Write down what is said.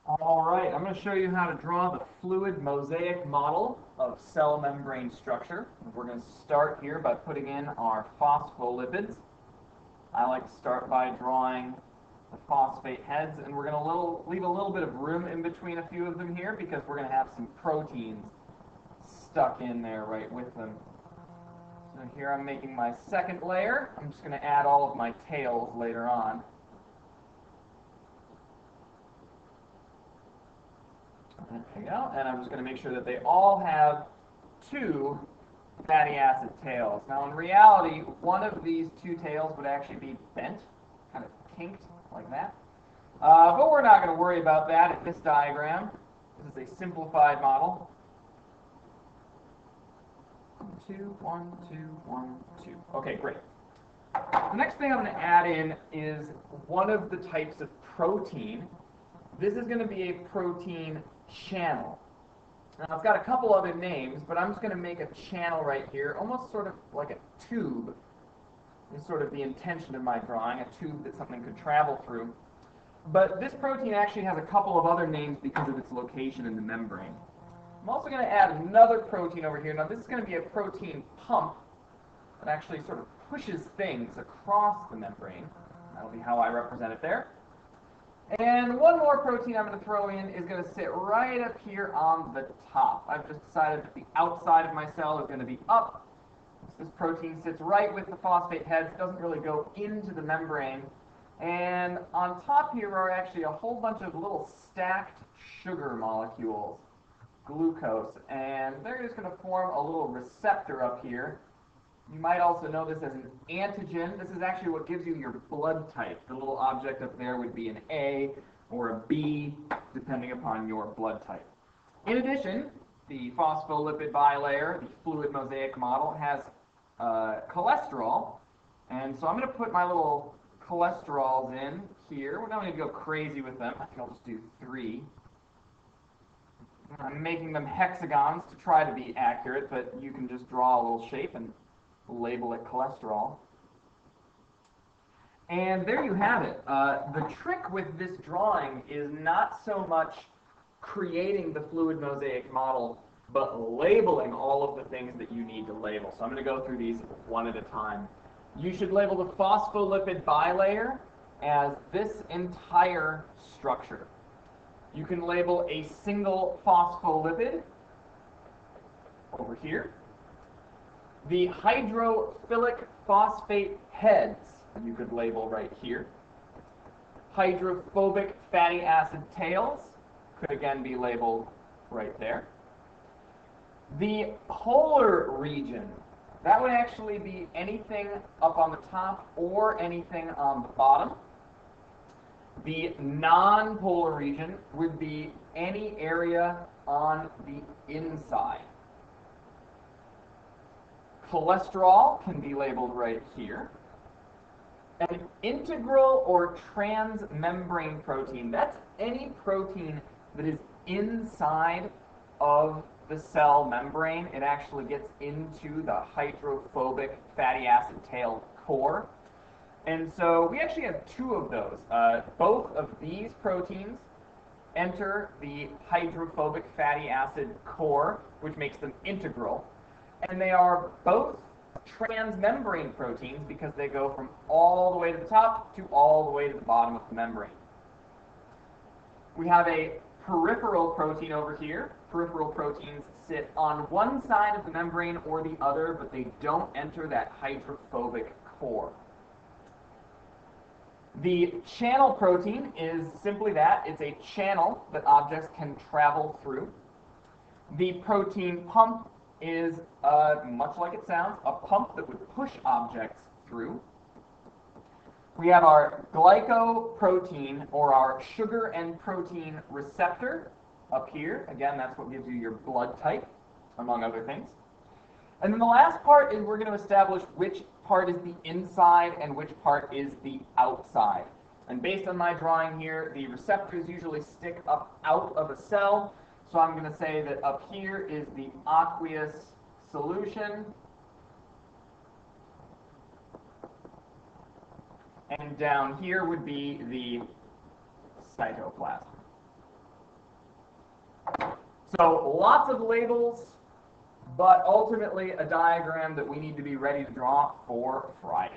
All right, I'm going to show you how to draw the fluid mosaic model of cell membrane structure. We're going to start here by putting in our phospholipids. I like to start by drawing the phosphate heads, and we're going to leave a little bit of room in between a few of them here because we're going to have some proteins stuck in there right with them. So here I'm making my second layer. I'm just going to add all of my tails later on. There we go, and I'm just going to make sure that they all have two fatty acid tails. Now in reality, one of these two tails would actually be bent, kind of kinked like that. But we're not going to worry about that in this diagram. This is a simplified model. 1, 2, 1, 2, 1, 2. Okay, great. The next thing I'm going to add in is one of the types of protein. This is going to be a protein channel. Now it's got a couple other names, but I'm just going to make a channel right here, almost sort of like a tube. Is sort of the intention of my drawing, a tube that something could travel through. But this protein actually has a couple of other names because of its location in the membrane. I'm also going to add another protein over here. Now this is going to be a protein pump that actually sort of pushes things across the membrane. That'll be how I represent it there. And one more protein I'm going to throw in is going to sit right up here on the top. I've just decided that the outside of my cell is going to be up. This protein sits right with the phosphate heads, doesn't really go into the membrane. And on top here are actually a whole bunch of little stacked sugar molecules, glucose, and they're just going to form a little receptor up here. You might also know this as an antigen. This is actually what gives you your blood type. The little object up there would be an A or a B, depending upon your blood type. In addition, the Phospholipid Bilayer, the fluid mosaic model, has cholesterol. And so I'm going to put my little cholesterols in here. We're not going to go crazy with them. I think I'll just do 3. I'm making them hexagons to try to be accurate, but you can just draw a little shape and label it cholesterol. And there you have it. The trick with this drawing is not so much creating the fluid mosaic model, but labeling all of the things that you need to label. So I'm going to go through these one at a time. You should label the phospholipid bilayer as this entire structure. You can label a single phospholipid over here. The hydrophilic phosphate heads you could label right here. Hydrophobic fatty acid tails could again be labeled right there. The polar region, that would actually be anything up on the top or anything on the bottom. The non-polar region would be any area on the inside. Cholesterol can be labeled right here. An integral or transmembrane protein, that's any protein that is inside of the cell membrane. It actually gets into the hydrophobic fatty acid tail core. And so we actually have 2 of those. Both of these proteins enter the hydrophobic fatty acid core, which makes them integral. And they are both transmembrane proteins because they go from all the way to the top to all the way to the bottom of the membrane. We have a peripheral protein over here. Peripheral proteins sit on one side of the membrane or the other, but they don't enter that hydrophobic core. The channel protein is simply that. It's a channel that objects can travel through. The protein pump is, much like it sounds, a pump that would push objects through. We have our glycoprotein, or our sugar and protein receptor, up here. Again, that's what gives you your blood type, among other things. And then the last part is we're going to establish which part is the inside and which part is the outside. And based on my drawing here, the receptors usually stick up out of a cell. So I'm going to say that up here is the aqueous solution. And down here would be the cytoplasm. So lots of labels, but ultimately a diagram that we need to be ready to draw for Friday.